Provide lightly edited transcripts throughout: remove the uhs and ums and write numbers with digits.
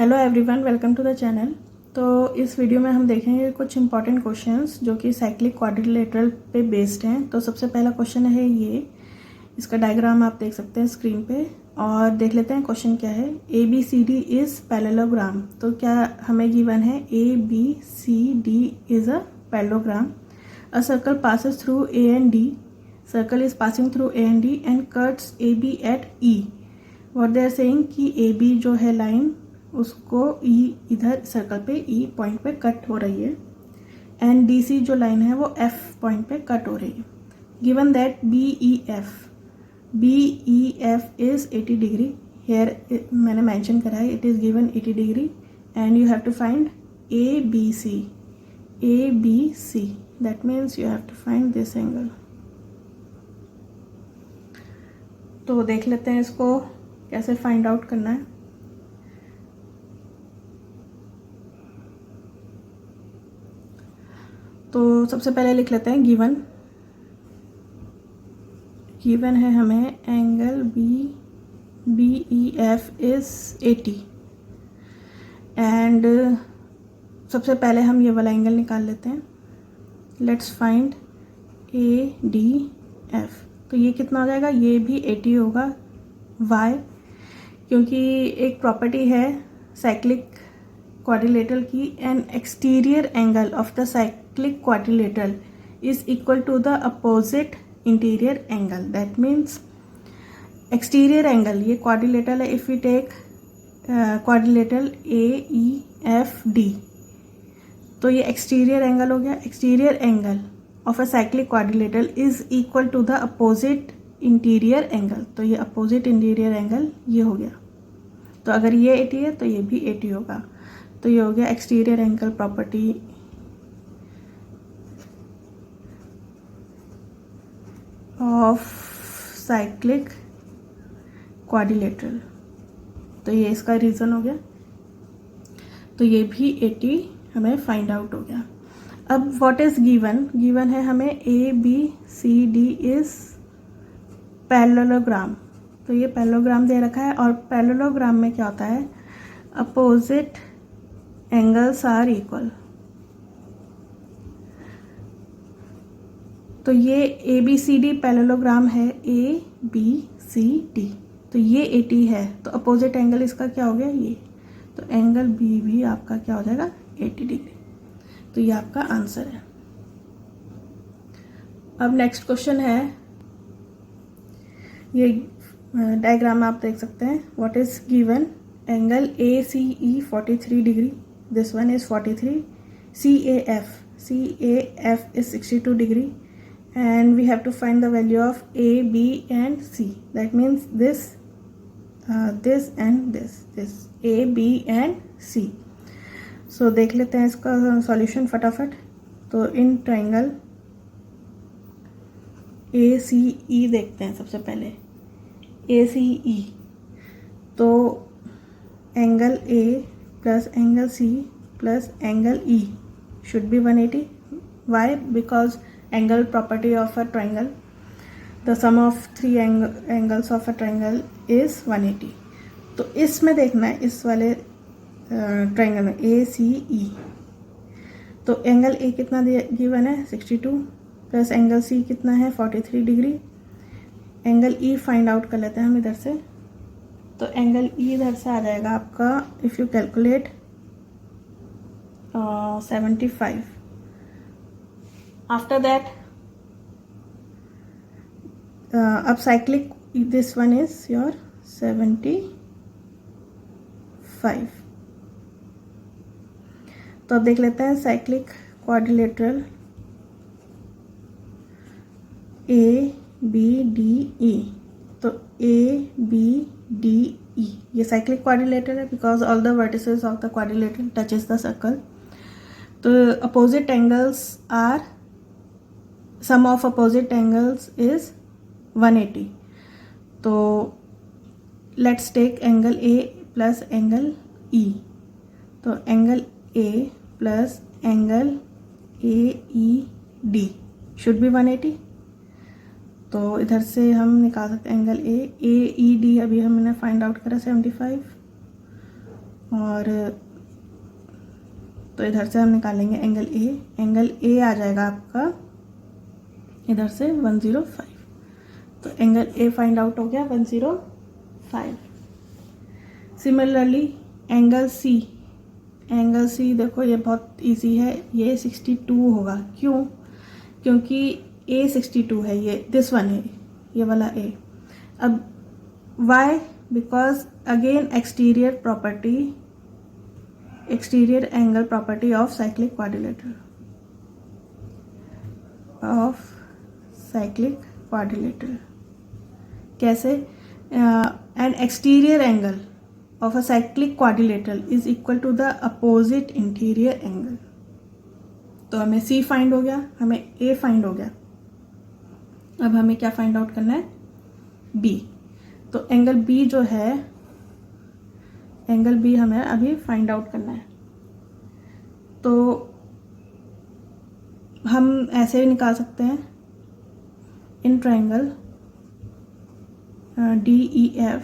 Hello everyone, welcome to the channel. तो इस video में हम देखेंगे कुछ इंपॉर्टेंट क्वेश्चंस जो कि साइक्लिक क्वाड्रिलेटरल पे बेस्ड हैं। तो सबसे पहला क्वेश्चन है ये, इसका डायग्राम आप देख सकते हैं स्क्रीन पे और देख लेते हैं क्वेश्चन क्या है। A B C D is parallelogram. तो क्या हमें गिवन है A B C D is a parallelogram. A circle passes through A and D. Circle is passing through A and D and cuts A B at E. What they are saying कि A B जो है line उसको ई इधर circle पे ई point पे cut हो रही है एंड डी सी जो लाइन है वो एफ पॉइंट पे कट हो रही है। Given that B E F is 80 degree. Here मैंने मेंशन करा है, it is given 80 degree and you have to find A B C. That means you have to find this angle. तो देख लेते हैं इसको कैसे फाइंड आउट करना है। तो सबसे पहले लिख लेते हैं गिवन है हमें angle B E F is 80 and सबसे पहले हम ये वाला एंगल निकाल लेते हैं। Let's find A D F. तो ये कितना हो जाएगा, ये भी 80 होगा। वाई? क्योंकि एक प्रॉपर्टी है साइक्लिक quadrilateral की, an exterior angle of the cyclic quadrilateral is equal to the opposite interior angle. That means exterior angle, ये quadrilateral है। if we take quadrilateral AEFD तो ये exterior angle हो गया। exterior angle of a cyclic quadrilateral is equal to the opposite interior angle। तो ये opposite interior angle ये हो गया। तो अगर ये 80 है तो ये भी 80 होगा। तो ये हो गया exterior angle property of cyclic quadrilateral. तो ये इसका रीज़न हो गया। तो ये भी 80 हमें फाइंड आउट हो गया। अब व्हाट इज गिवन है हमें A B C D is parallelogram. तो ये पैरेललोग्राम दे रखा है और पैरेललोग्राम में क्या होता है, अपोजिट एंगल्स आर इक्वल। तो ये A B C D parallelogram है, ए बी सी डी। तो ये 80 है तो अपोजिट एंगल इसका क्या हो गया, ये। तो एंगल बी भी आपका क्या हो जाएगा, 80 डिग्री। तो ये आपका आंसर है। अब नेक्स्ट क्वेश्चन है, ये डायग्राम आप देख सकते हैं। What is given, angle A C E 43 degree. This one is 43. CAF is 62 degree and we have to find the value of A, B and C. That means this and this A, B and C. So देख लेते हैं इसका solution फटाफट। तो in triangle ACE देखते हैं सबसे पहले। ACE तो angle A plus angle C plus angle E should be 180. Why? Because angle property of a triangle, the sum of three angles of a triangle is 180. तो इसमें देखना है, इस वाले ट्राइंगल में ACE। तो एंगल A कितना गिवन है, 62 प्लस एंगल C कितना है, 43 degree. Angle E find out कर लेते हैं हम इधर से। तो एंगल E इधर से आ जाएगा आपका, if you calculate 75। After that अब cyclic this one is your 75। तो अब देख लेते हैं cyclic quadrilateral A B D E. तो ए बी डी ई ये साइक्लिक क्वाड्रिलेटरल है because all the vertices of the quadrilateral touches the circle. तो opposite angles are, sum of opposite angles is 180। तो let's take angle A plus angle E. तो angle A plus angle A E D should be 180। तो इधर से हम निकाल सकते हैं एंगल ए ई डी। अभी हमने फाइंड आउट करा 75 और तो इधर से हम निकालेंगे एंगल ए आ जाएगा आपका इधर से 105। तो एंगल ए फाइंड आउट हो गया 105। सिमिलरली एंगल सी देखो ये बहुत इजी है, ये 62 होगा। क्यों? क्योंकि ए 62 है, ये दिस वन है, ये वाला ए। अब why? Because again exterior angle property of cyclic quadrilateral. कैसे? An exterior angle of a cyclic quadrilateral is equal to the opposite interior angle। तो हमें C फाइंड हो गया, हमें A फाइंड हो गया। अब हमें क्या फाइंड आउट करना है? B। तो एंगल B जो है, एंगल B हमें अभी फाइंड आउट करना है। तो हम ऐसे भी निकाल सकते हैं, इन ट्राइंगल DEF,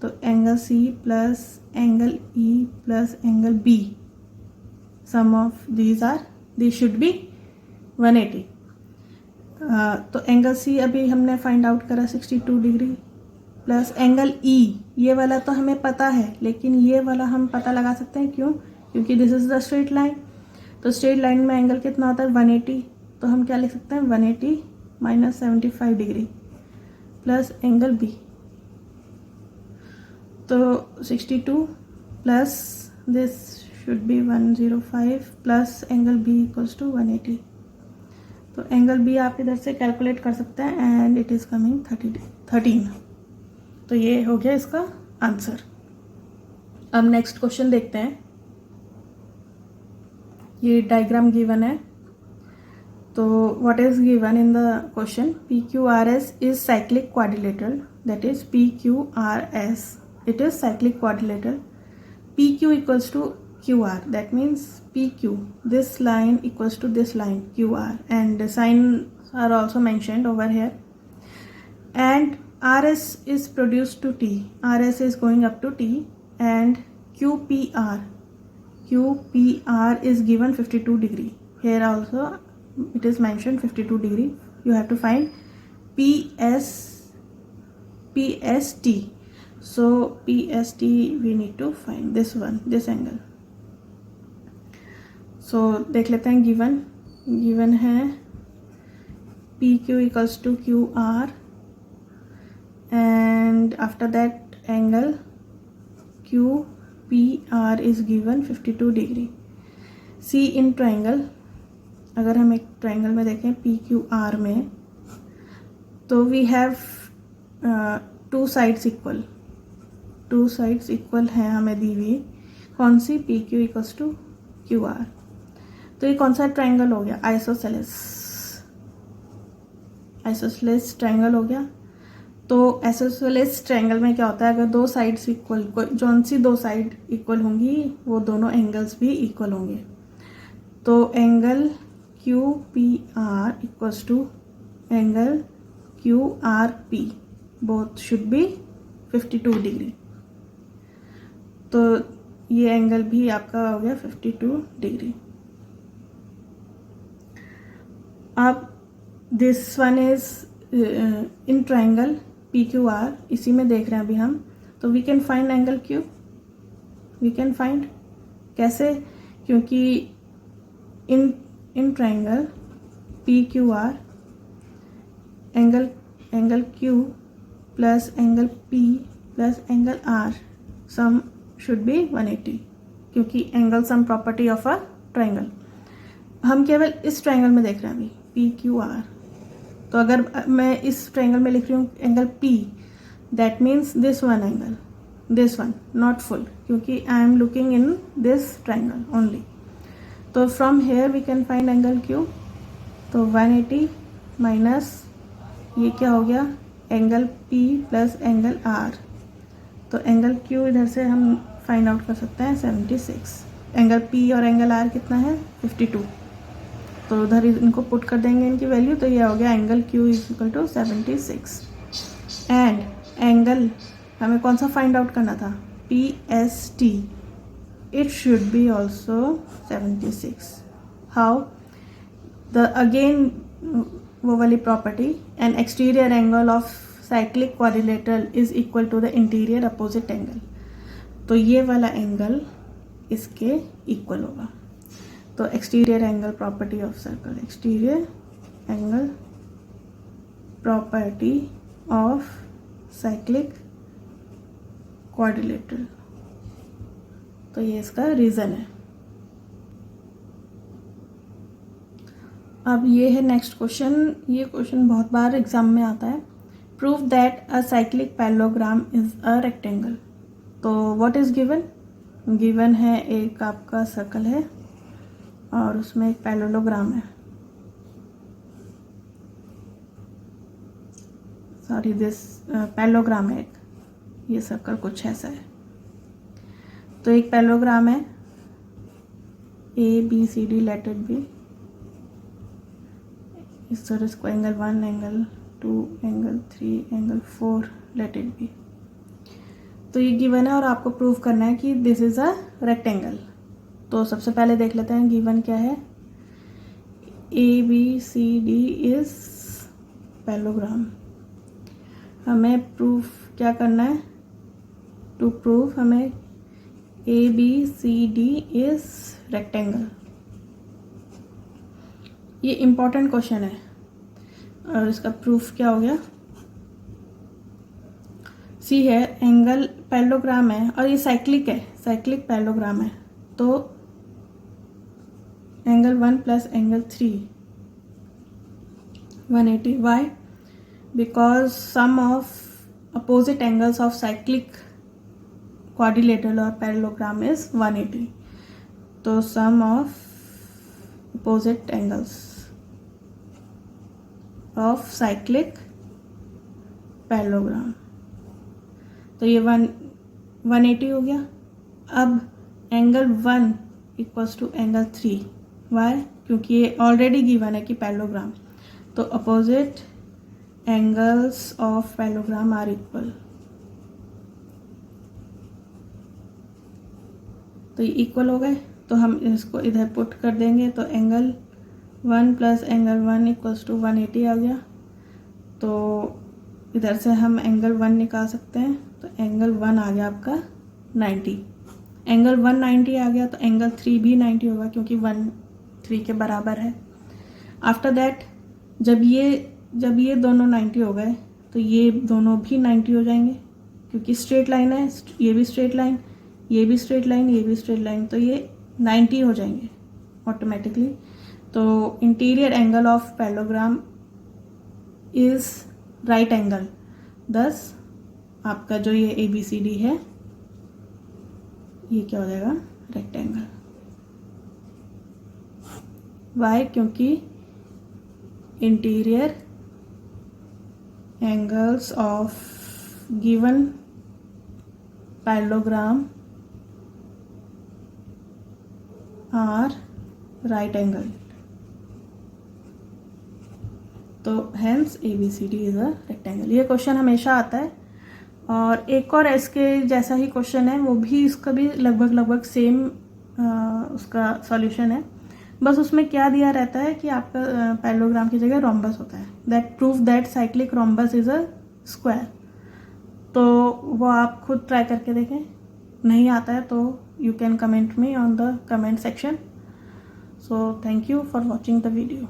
तो angle C plus angle E plus angle B, sum of these should be 180। तो एंगल C अभी हमने फाइंड आउट करा 62 डिग्री, प्लस एंगल E, ये वाला तो हमें पता है, लेकिन ये वाला हम पता लगा सकते हैं। क्यों? क्योंकि this is the straight line. तो स्ट्रेट लाइन में एंगल कितना होता है? 180। तो हम क्या लिख सकते हैं? 180 minus 75 degree plus angle B। तो 62 plus this should be 105 plus angle B equals to 180। तो एंगल B आप इधर से कैलकुलेट कर सकते हैं एंड इट इज़ कमिंग 13। तो ये हो गया इसका आंसर। अब नेक्स्ट क्वेश्चन देखते हैं। ये डायग्राम गिवन है। तो what is given in the question? PQRS is cyclic quadrilateral, that is PQRS, it is cyclic quadrilateral. PQ equals to QR, that means PQ, this line equals to this line QR, and the signs are also mentioned over here. And RS is produced to T, RS is going up to T, and QPR is given 52 degree. Here also it is mentioned 52 degree. You have to find PST. So PST we need to find this one, this angle. So देख लेते हैं। Given है PQ equals to QR and after that angle QPR is given 52 degree. C in triangle, अगर हम एक triangle में देखें PQR में, तो we have two sides equal हैं हमें दी हुई। कौन सी? PQ equals to QR। तो ये कौन सा ट्राइंगल हो गया? आइसोसेलेस ट्राइंगल हो गया। तो आइसोसेलेस ट्राइंगल में क्या होता है? अगर दो साइड्स इक्वल, जौन सी दो साइड इक्वल होंगी वो दोनों एंगल्स भी इक्वल होंगे। तो angle QPR equals to angle QRP, both should be 52 degree. तो ये एंगल भी आपका हो गया 52 डिग्री। अब this one is in triangle PQR, इसी में देख रहे हैं अभी हम। तो we can find angle Q। We can find कैसे? क्योंकि in triangle PQR angle Q plus angle P plus angle R sum should be 180, क्योंकि angle sum property of a triangle. हम केवल इस ट्राइंगल में देख रहे हैं अभी PQR। तो अगर मैं इस ट्राइंगल में लिख रही हूँ angle P, that means this one not full, क्योंकि I am looking in this triangle only. तो from here we can find angle Q। तो 180 माइनस ये क्या हो गया? Angle P plus angle R। तो एंगल Q इधर से हम फाइंड आउट कर सकते हैं 76। एंगल P और एंगल R कितना है? 52। तो उधर इनको पुट कर देंगे इनकी वैल्यू, तो ये हो गया angle Q is equal to 76। And angle हमें कौन सा फाइंड आउट करना था? PST, it should be also 76. How? The again वो वाली property, an exterior angle of cyclic quadrilateral is equal to the interior opposite angle. तो ये वाला एंगल इसके इक्वल होगा. तो exterior angle property of circle, exterior angle property of cyclic quadrilateral. तो ये इसका रीज़न है. अब ये है नेक्स्ट क्वेश्चन. ये क्वेश्चन बहुत बार एग्जाम में आता है. Prove that a cyclic parallelogram is a rectangle. तो व्हाट इज गिवन? गिवन है एक आपका सर्कल है और उसमें एक पैरेललोग्राम है. सॉरी, दिस पैरेललोग्राम है एक. ये सर्कल कुछ ऐसा है. तो एक पैरेललोग्राम है ABCD, लेट इट बी. इस तरह इसको angle 1, angle 2, angle 3, angle 4, let it be. तो ये गिवन है और आपको प्रूव करना है कि दिस इज अ रेक्टेंगल. तो सबसे पहले देख लेते हैं गिवन क्या है. ABCD is parallelogram. हमें प्रूफ क्या करना है? टू प्रूव हमें ABCD इज रेक्टेंगल. ये इम्पॉर्टेंट क्वेश्चन है और इसका प्रूफ क्या हो गया? सी है, एंगल पैरेललोग्राम है और ये साइक्लिक है, साइक्लिक पैरेललोग्राम है. तो angle 1 plus angle 3 180. Why? Because sum of opposite angles of cyclic quadrilateral और पैरेललोग्राम इज 180. तो sum of opposite angles of cyclic parallelogram. तो ये 180 हो गया. अब angle 1 equals to angle 3. Why? क्योंकि ये ऑलरेडी गिवन है कि पैरेललोग्राम. तो opposite angles of parallelogram are equal. तो ये इक्वल हो गए. तो हम इसको इधर पुट कर देंगे. तो angle 1 plus angle 1 equals to 180 आ गया. तो इधर से हम एंगल 1 निकाल सकते हैं. तो एंगल 1 आ गया आपका 90. एंगल 1 90 आ गया. तो एंगल 3 भी 90 होगा क्योंकि 1 3 के बराबर है. आफ्टर दैट जब ये दोनों 90 हो गए तो ये दोनों भी 90 हो जाएंगे क्योंकि स्ट्रेट लाइन है. ये भी स्ट्रेट लाइन, ये भी स्ट्रेट लाइन, ये भी स्ट्रेट लाइन. तो ये 90 हो जाएंगे ऑटोमेटिकली. तो interior angle of parallelogram is right angle. दस आपका जो ये ABCD है ये क्या हो जाएगा? रेक्टेंगल. वाई? क्योंकि interior angles of given parallelogram are right angle. तो hence ABCD is a rectangle. ये क्वेश्चन हमेशा आता है. और एक और इसके जैसा ही क्वेश्चन है, वो भी इसका भी लगभग सेम उसका सॉल्यूशन है. बस उसमें क्या दिया रहता है कि आपका पैरेललोग्राम की जगह रोम्बस होता है. That prove that cyclic rhombus is a square. तो वो आप खुद ट्राई करके देखें. नहीं आता है तो you can comment me on the comment section. So thank you for watching the video.